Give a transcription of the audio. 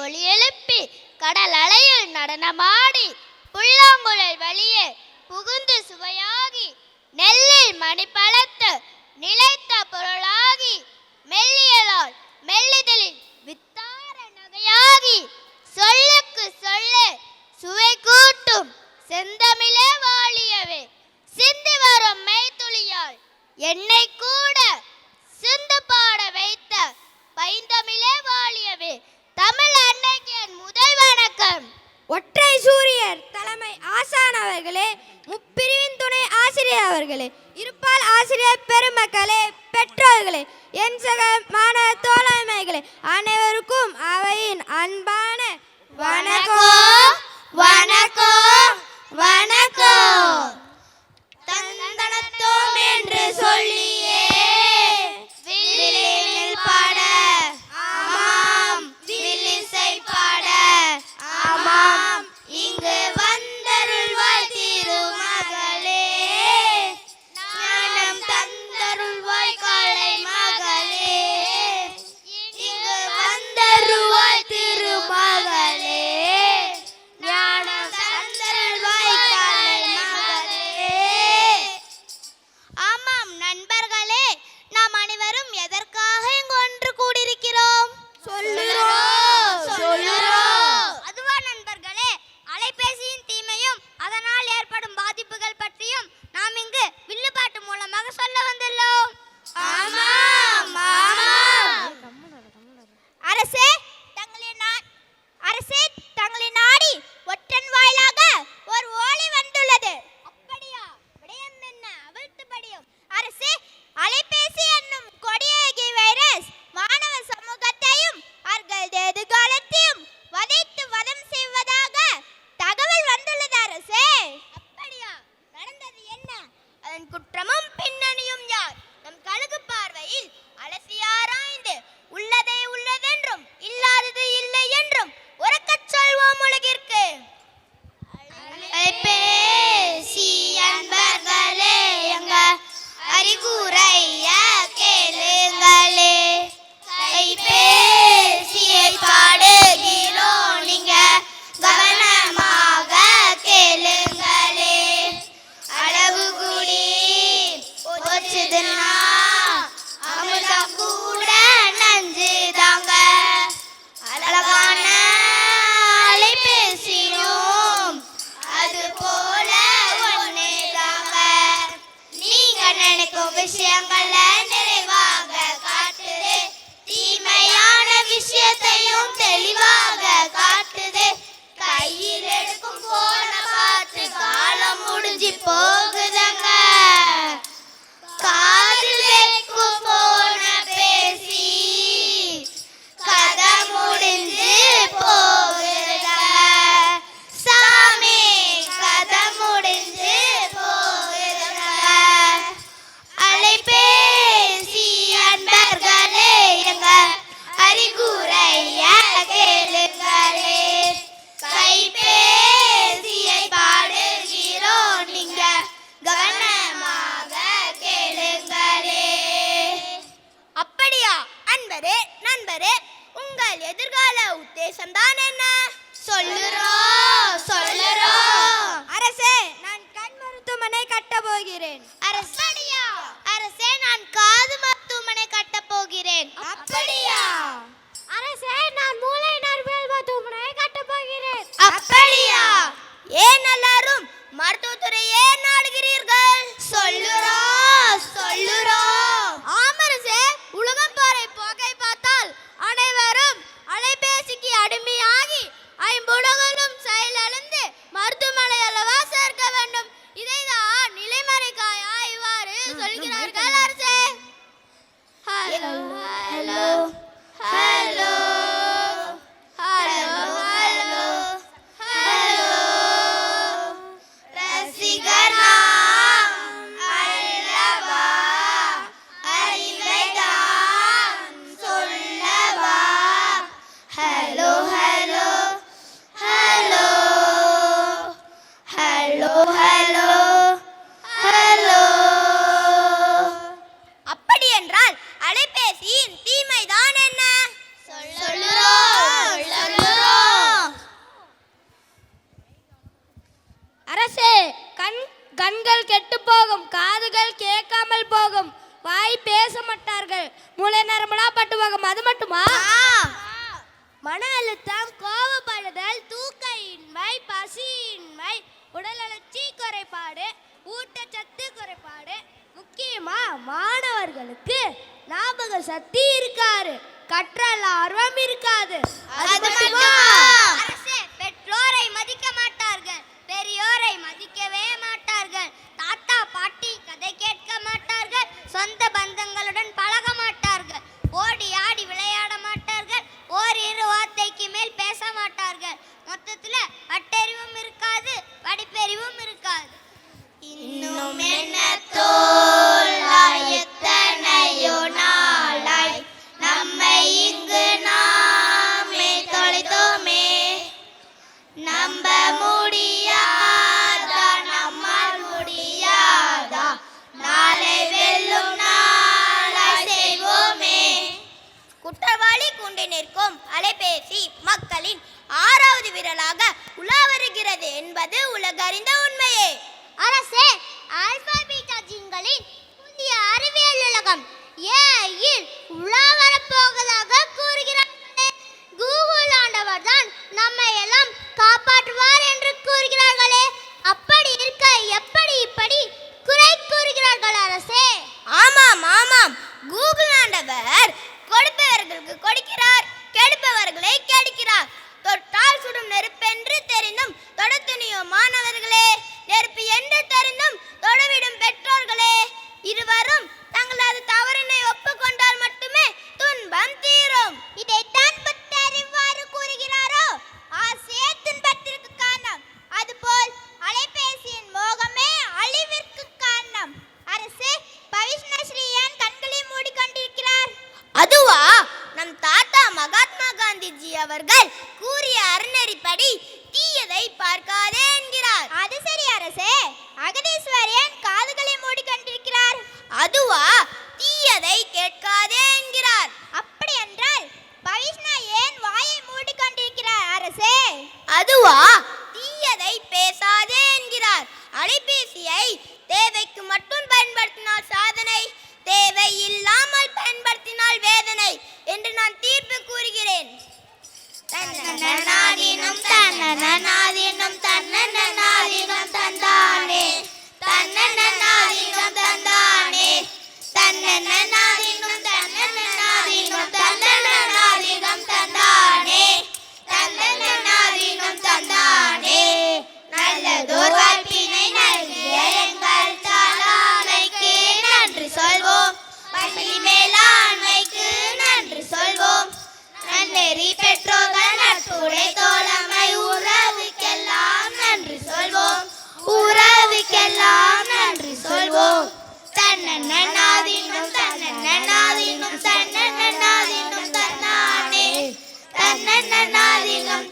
ஒலி எழுப்பி கடல் அலையில் நடனமாடி புல்லாங்குழல் வழியே புகுந்து சுவையாகி நெல்லில் மணி பழத்து நிலைத்த பொருளாகி மெல்லியலால் மெல்லிதலில் வித்தார நகையாகி சொல்லுக்கு சொல்லு சுவை கூட்டும் செந்தமிழே வாழியவே சிந்தி வரும் மெய்த்துளியால் என்னை கூட சிந்து பாட வைத்த பைந்தமிழே வாழியவே. தமிழ் அன்னைக்கு என் முதல் வணக்கம். ஒற்றை சூரியர் தலைமை ஆசான் அவர்களே, முப்பிரிவின் துணை ஆசிரியர் அவர்களே, இருப்பால் ஆசிரியர் பெருமக்களே, பெற்றோர்களே, என் சக மாணவ தோழமைகளே, அனைவருக்கும் அவையின் அன்பான வணக்கம் வணக்கம் வணக்கம். தந்தனத்தோம் என்று சொல்லியே வில்லில் பாட, ஆமாம் வில்லிசை பாட, ஆமாம் இங்கு வந்தருள்வாய் திருமகளே, ஞானம் தந்தருள்வாய் காளை மகளே, இங்கு வந்தருள்வாய் திருமகளே, ஞானம் தந்தருள்வாய் காளை மகளே. ஆமாம் நண்பர்களே, நாம் அனைவரும் எதற்காக இங்கு ஒன்று கூடியிருக்கிறோம்? சொல்லுறோம் சொல்லுறோம். அதுவா நண்பர்களே, அலைபேசியின் தீமையும் அதனால் ஏற்படும் பாதிப்புகள் பற்றியும் நாம் இங்கு வில்லுப்பாட்டு மூலமாக சொல்ல வந்துள்ளோம். ஆமாம் ஆமாம். அரசே தங்களை நாடி ஒற்றன் வாயிலாக ஒரு ஓலை வந்துள்ளது. அப்படியா? விடயம் என்ன? அவிழ்த்து படியும். அரசே, அலைபேசி என்னும் கொடிய வைரஸ் மாணவ சமூகத்தையும் அவர்கள் எதிர்காலத்தையும் வதைத்து வதம் செய்வதாக தகவல் வந்துள்ளது அரசே. அப்படியா? நடந்தது என்ன? அதன் குற்றமும் பின்னணியும் யார்? நம் கழுகு பார்வையில் அலசி ஆராய்ந்து உள்ளதை உள்ளதென்றும் இல்லாதது இல்லை என்றும் உரக்கச் சொல்வோம் உலகிற்கு. அலைபேசி அன்பர்களே, எங்க அறிகுறைய கேளுங்களே, கைபேசியை பாடுகிறோம், நீங்க கவனமாக கேளுங்களே. அளவு கூடி போச்சுதுன்னா அமுதம் கூட நஞ்சுதாங்க. அழகான அலைபேசியும் அது போல ஒண்ணுதாங்க. நீங்க நினைக்கும் விஷயங்கள நிறைவாக காட்டுது, தீமையான விஷயத்தையும் தெளிவாக காட்டுது. கையில் எடுக்கும் போன பார்த்து காலம் முடிஞ்சு போகுதுங்க. காதில் வைக்கும் போன பேசி கதை முடிஞ்சு போகுதுங்க. சாமி கதை முடிஞ்சு போகுதுங்க. அலைபேசி அன்பர்களே, எங்க அறிகுறைய கேளுங்களே, கைபேசியை பாடுகிறோம், நீங்க கவனமாக கேளுங்களே. அப்படியா? அன்பரே நண்பரே, உங்கள் எதிர்கால உத்தேசம் தான் என்ன? சொல்லுறோம் சொல்லுறோம். அரசே, நான் கண் மருத்துவமனை கட்ட போகிறேன். அரசடியா? அரசே, நான் காது மருத்துவமனை கட்ட போகிறேன். அப்படியா? அரசே, நான் மூளை நரம்பியல் மருத்துவமனை கட்ட போகிறேன். அப்படியா? ஏன் எல்லாரும் மருத்துவத்துறையே நாடுகிறீர்கள்? சொல்லுறோம் சொல்லுறோம். ஆமரசே, உலகம் பாறை போக்கை பார்த்தால் அனைவரும் அலைபேசிக்கு அடிமையாகி ஐம்புலகளும் செயலிழந்து மருத்துவமனை அல்லவா சேர்க்க வேண்டும். இதைதான் நிலைமறைக்காயா இவ்வாறு சொல்கிறார்கள் அரசே. ஹலோ ஹலோ அது மட்டுமா? மன அழுத்தம், கோபப்படுதல், தூக்கயின்மை, பசியின்மை, உடல் அழற்சி குறைபாடு, ஊட்டச்சத்து குறைபாடு, முக்கியமா மாணவர்களுக்கு ஞாபக சக்தி இருக்காது, கற்றல் ஆர்வம் இருக்காது. அது மட்டுமா? அரசே, பெற்றோரை மதிக்க மாட்டார்கள், பெரியோரை மதிக்கவே மாட்டார்கள், தாத்தா பாட்டி கதை கேட்க மாட்டார்கள், சொந்த பந்தங்களுடன் பழக மாட்டார்கள், ஓடி ஆடி விளையாட மாட்டார்கள், ஓரிரு வார்த்தைக்கு மேல் பேச மாட்டார்கள். மொத்தத்துல பட்டறிவும் இருக்காது, படிப்பறிவும் இருக்காது. இன்னும் என்ன தோளாய் எத்தனையோ நாளாய் நம்மை இங்கு நாமே தொலைத்தோமே, நம்ப முடியாதா நம்மால் முடியாதா, நாளை வெல்லும் நாளாய் செய்வோமே. குற்றவாளி கூண்டி நிற்கும் அலைபேசி மக்களின் 6வது விரலாக உலா வருகிறது என்பது உலகறிந்த உண்மையே. அரசே, ஆல்பா பீட்டா ஜீன்களின் புதிய அறிவியல் உலகம் ஏஐயில் உலா வரப்போவதாக கூறுகிறார்களே. கூகுள் ஆண்டவர் தான் நம்மை எல்லாம் காப்பாற்றுவார் என்று கூறுகிறார்களே. அப்படி இருக்க எப்படி இப்படி குறை கூறுகிறார்கள் அரசே? ஆமாம் ஆமாம், கூகுள் ஆண்டவர் கொடுப்பவர்களுக்கு கொடுக்கிறார், கெடுப்பவர்களை கெடுக்கிறார். தொட்டால் சுடும் நெருப்பென்று தெரிந்தும் தொட துணியும் மாணவர்களே, நெருப்பு என்று தெரிந்தும் தொடவிடும் பெற்றோர்களே, இருவரும் தங்களது தவறினை ஒப்புக்கொண்டால் மட்டுமே துன்பம் தீரும். இதைத்தான் புத்தர் இவ்வாறு கூறுகிறாரோ? ஆசையே துன்பத்திற்கு காரணம், அதுபோல் அலைபேசியின் மோகமே அழிவிற்கு காரணம். அரசே, பவிஷ்ணஸ்ரீ ஏன் கண்களை மூடிக்கொண்டிருக்கிறார்? அதுவா, நம் தாத்தா மகாத்மா காந்திஜி அவர்கள் கூறிய அறநெறிப்படி தீயதை பார்க்காதே என்கிறார். அது சரி அரசே, அகதீஸ்வர் ஏன் காதுகளை மூடிக்கொண்டிருக்கிறார்? அதுவா, தீயதை கேட்காதே என்கிறார். அப்படி என்றால் பவிஷ்ணா ஏன் வாயை மூடிக்கொண்டிருக்கிறார் அரசே? அதுவா, தீயதை பேசாதே என்கிறார். அலைபேசியை தேவைக்கு மட்டும் பயன்படுத்தினால் சாதனை, தேவை இல்லாமல் பயன்படுத்தினால் வேதனை என்று நான் தீர்ப்பு கூறுகிறேன். தன்னநாதினம் தன்னநாதினம் தன்னநாதினம் தந்தானே, தன்னநாதினம் தந்தானே, தன்னநாதினம் தன்னநாதினம் தன்னநாதினம் தந்தானே, தன்னநாதினம் தந்தானே. நல்லதோர் வாய்ப்பினை நல்கிய எங்கள் தாளாமைக்கு நன்றி சொல்வோம், பள்ளி மேலாண்மைக்கு நன்றி சொல்வோம், நன்னெறி பெற்றோர்கள் நட்புடை தோழமை உறவுக்கெல்லாம் நன்றி சொல்வோம், உறவுக்கெல்லாம் நன்றி சொல்வோம். தன்னநாதினம் தன்னநாதினம் தன்னநாதினம் தன்னானே, தன்னநாதினம்